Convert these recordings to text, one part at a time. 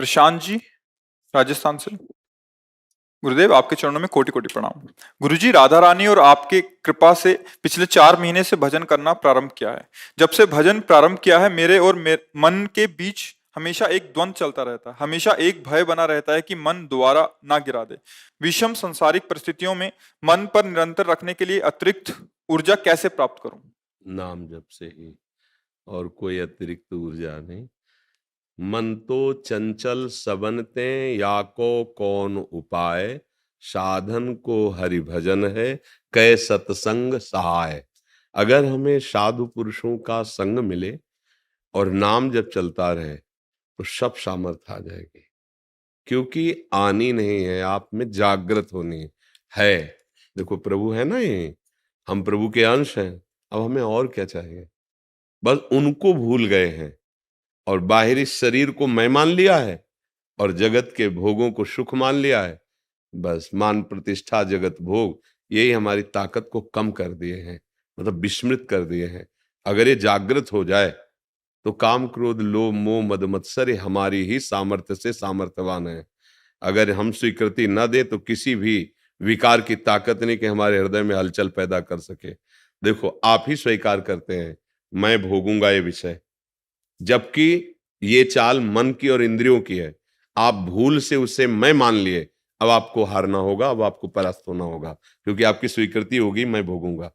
प्रशांत जी, राजस्थान से। गुरुदेव, आपके चरणों में कोटि कोटि प्रणाम। गुरुजी, राधा रानी और आपके कृपा से पिछले 4 महीने से भजन करना प्रारंभ किया है। जब से भजन प्रारंभ किया है, मेरे और मन के बीच हमेशा एक द्वंद चलता रहता है। हमेशा एक भय बना रहता है कि मन दोबारा ना गिरा दे। विषम संसारिक परिस्थितियों में मन पर निरंतर रखने के लिए अतिरिक्त ऊर्जा कैसे प्राप्त करूं? नाम जप से ही, और कोई अतिरिक्त ऊर्जा नहीं। मन तो चंचल सबनते, या को कौन उपाय, साधन को हरि भजन है, कै सत्संग सहाय। अगर हमें साधु पुरुषों का संग मिले और नाम जब चलता रहे तो सब सामर्थ आ जाएगी, क्योंकि आनी नहीं है, आप में जागृत होनी है। देखो प्रभु है ना, ये हम प्रभु के अंश हैं। अब हमें और क्या चाहिए? बस उनको भूल गए हैं और बाहरी शरीर को मैं मान लिया है और जगत के भोगों को सुख मान लिया है। बस मान प्रतिष्ठा जगत भोग, यही हमारी ताकत को कम कर दिए हैं, मतलब विस्मृत कर दिए हैं। अगर ये जागृत हो जाए तो काम क्रोध लोभ मोह मद मत्सर हमारी ही सामर्थ्य से सामर्थ्यवान है। अगर हम स्वीकृति न दे तो किसी भी विकार की ताकत नहीं कि हमारे हृदय में हलचल पैदा कर सके। देखो, आप ही स्वीकार करते हैं मैं भोगूंगा ये विषय, जबकि ये चाल मन की और इंद्रियों की है। आप भूल से उसे मैं मान लिए, अब आपको हारना होगा, अब आपको परास्त होना होगा, क्योंकि आपकी स्वीकृति होगी मैं भोगूंगा।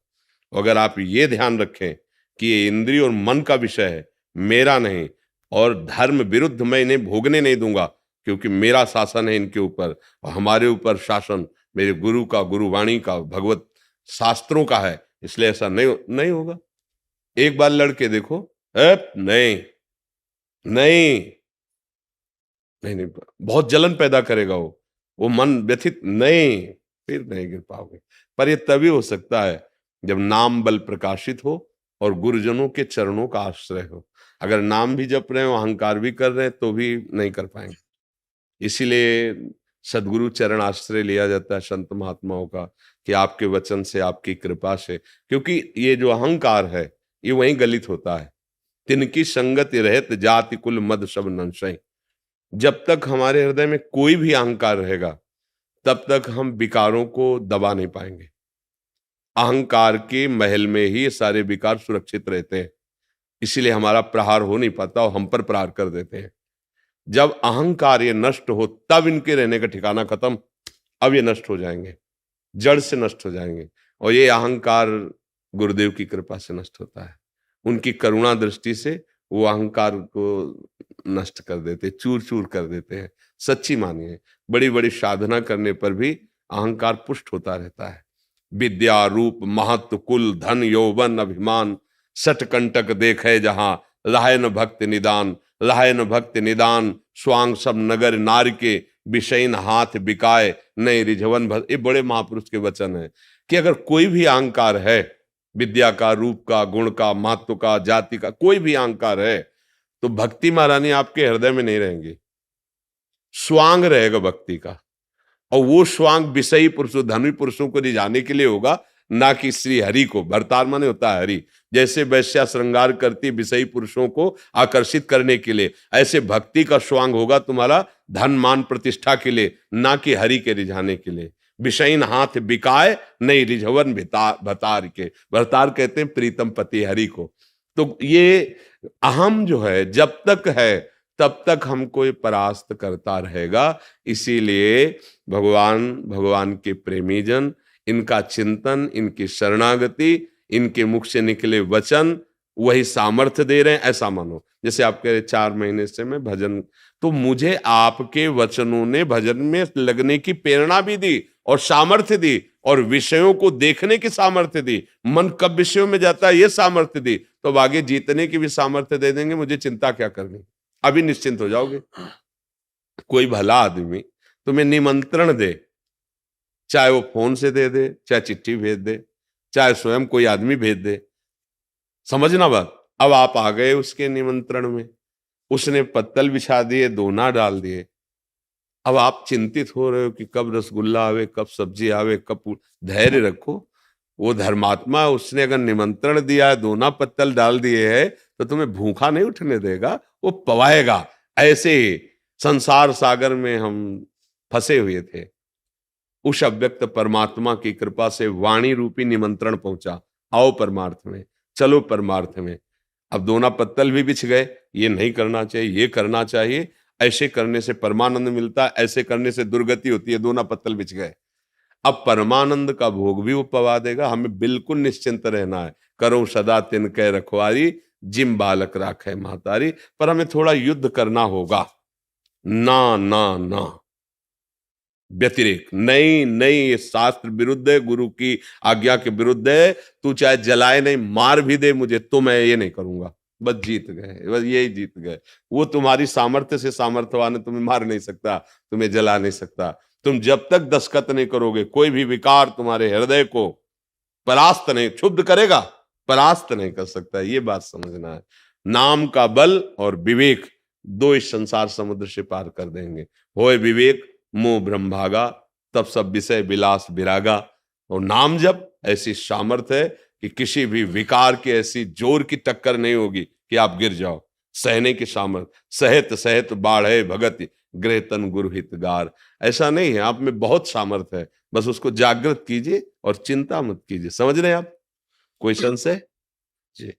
अगर आप ये ध्यान रखें कि ये इंद्रिय और मन का विषय है, मेरा नहीं, और धर्म विरुद्ध मैं इन्हें भोगने नहीं दूंगा, क्योंकि मेरा शासन है इनके ऊपर, और हमारे ऊपर शासन मेरे गुरु का, गुरुवाणी का, भगवत शास्त्रों का है, इसलिए ऐसा नहीं होगा। एक बार लड़के देखो, नहीं नहीं नहीं नहीं, बहुत जलन पैदा करेगा वो मन व्यथित, नहीं, फिर नहीं गिर पाओगे। पर ये तभी हो सकता है जब नाम बल प्रकाशित हो और गुरुजनों के चरणों का आश्रय हो। अगर नाम भी जप रहे हो, अहंकार भी कर रहे हैं, तो भी नहीं कर पाएंगे। इसीलिए सदगुरु चरण आश्रय लिया जाता है संत महात्माओं का, कि आपके वचन से, आपकी कृपा से, क्योंकि ये जो अहंकार है ये वहीं गलित होता है। तिनकी संगति रहत जाति कुल मद सब नंशय। जब तक हमारे हृदय में कोई भी अहंकार रहेगा, तब तक हम विकारों को दबा नहीं पाएंगे। अहंकार के महल में ही ये सारे विकार सुरक्षित रहते हैं, इसीलिए हमारा प्रहार हो नहीं पाता और हम पर प्रहार कर देते हैं। जब अहंकार ये नष्ट हो, तब इनके रहने का ठिकाना खत्म। अब ये नष्ट हो जाएंगे, जड़ से नष्ट हो जाएंगे। और ये अहंकार गुरुदेव की कृपा से नष्ट होता है। उनकी करुणा दृष्टि से वो अहंकार को नष्ट कर देते, चूर चूर कर देते हैं। सच्ची मानिए, बड़ी बड़ी साधना करने पर भी अहंकार पुष्ट होता रहता है। विद्या रूप महत्व कुल धन यौवन अभिमान, सट कंटक देखे जहां, लाहे न भक्त निदान, लाहे न भक्त निदान, स्वांग सब नगर नार के, विषयन हाथ बिकाए नहीं रिझवन भर। ये बड़े महापुरुष के वचन है कि अगर कोई भी अहंकार है, विद्या का, रूप का, गुण का, महत्व का, जाति का, कोई भी अहंकार है, तो भक्ति महारानी आपके हृदय में नहीं रहेंगी। स्वांग रहेगा भक्ति का, और वो स्वांग विषयी पुरुषों, धनी पुरुषों को रिझाने के लिए होगा, ना कि श्री हरि को। भरतार माने होता है हरि। जैसे वैश्या श्रृंगार करती विषयी पुरुषों को आकर्षित करने के लिए, ऐसे भक्ति का स्वांग होगा तुम्हारा धन मान प्रतिष्ठा के लिए, ना कि हरि के रिझाने के लिए। विषयीन हाथ बिकाए नहीं रिझवन भतार के। भरतार कहते हैं प्रीतम पति हरि को। तो ये अहम जो है जब तक है तब तक हमको ये परास्त करता रहेगा। इसीलिए भगवान के प्रेमी जन, इनका चिंतन, इनकी शरणागति, इनके मुख से निकले वचन वही सामर्थ्य दे रहे हैं, ऐसा मानो। जैसे आप कह रहे 4 महीने से मैं भजन, तो मुझे आपके वचनों ने भजन में लगने की प्रेरणा भी दी और सामर्थ्य दी, और विषयों को देखने की सामर्थ्य दी। मन कब विषयों में जाता है ये सामर्थ्य दी, तो अब आगे जीतने की भी सामर्थ्य दे देंगे। मुझे चिंता क्या करनी, अभी निश्चिंत हो जाओगे। कोई भला आदमी तुम्हें निमंत्रण दे, चाहे वो फोन से दे, चाहे चिट्ठी भेज दे, चाहे स्वयं कोई आदमी भेज दे, समझना बात। अब आप आ गए उसके निमंत्रण में, उसने पत्तल बिछा दिए, दोना डाल दिए। अब आप चिंतित हो रहे हो कि कब रसगुल्ला आवे, कब सब्जी आवे, कब। धैर्य रखो, वो धर्मात्मा, उसने अगर निमंत्रण दिया है, दोना पत्तल डाल दिए है, तो तुम्हें भूखा नहीं उठने देगा, वो पवाएगा। ऐसे संसार सागर में हम फंसे हुए थे। उस अव्यक्त परमात्मा की कृपा से वाणी रूपी निमंत्रण पहुंचा, आओ परमार्थ में, चलो परमार्थ में। अब दोना पत्तल भी बिछ गए, ये नहीं करना चाहिए, ये करना चाहिए, ऐसे करने से परमानंद मिलता है, ऐसे करने से दुर्गति होती है, दोना पत्तल बिछ गए। अब परमानंद का भोग भी वो पवा देगा, हमें बिल्कुल निश्चिंत रहना है। करो सदा तिनके रखवारी, जिम बालक राखे महतारी। पर हमें थोड़ा युद्ध करना होगा। ना ना ना, व्यतिरेक नहीं नहीं, ये शास्त्र विरुद्ध है, गुरु की आज्ञा के विरुद्ध है। तू चाहे जलाए नहीं, मार भी दे मुझे, तो मैं ये नहीं करूंगा। बस जीत गए, बस यही जीत गए। वो तुम्हारी सामर्थ्य से सामर्थ्यवान है, तुम्हें मार नहीं सकता, तुम्हें जला नहीं सकता। तुम जब तक दस्तखत नहीं करोगे, कोई भी विकार तुम्हारे हृदय को परास्त नहीं, क्षुब्ध करेगा, परास्त नहीं कर सकता। ये बात समझना है। नाम का बल और विवेक दो इस संसार समुद्र से पार कर देंगे। होए विवेक मोह भ्रम भागा, तब सब विषय विलास विरागा। और नाम जब ऐसी सामर्थ्य है कि किसी भी विकार की ऐसी जोर की टक्कर नहीं होगी कि आप गिर जाओ। सहने की सामर्थ्य, सहत सहत बाढ़े भगत गृह तन गुरु हितगार। ऐसा नहीं है, आप में बहुत सामर्थ्य है, बस उसको जागृत कीजिए और चिंता मत कीजिए। समझ रहे हैं आप? कोई संशय? जी।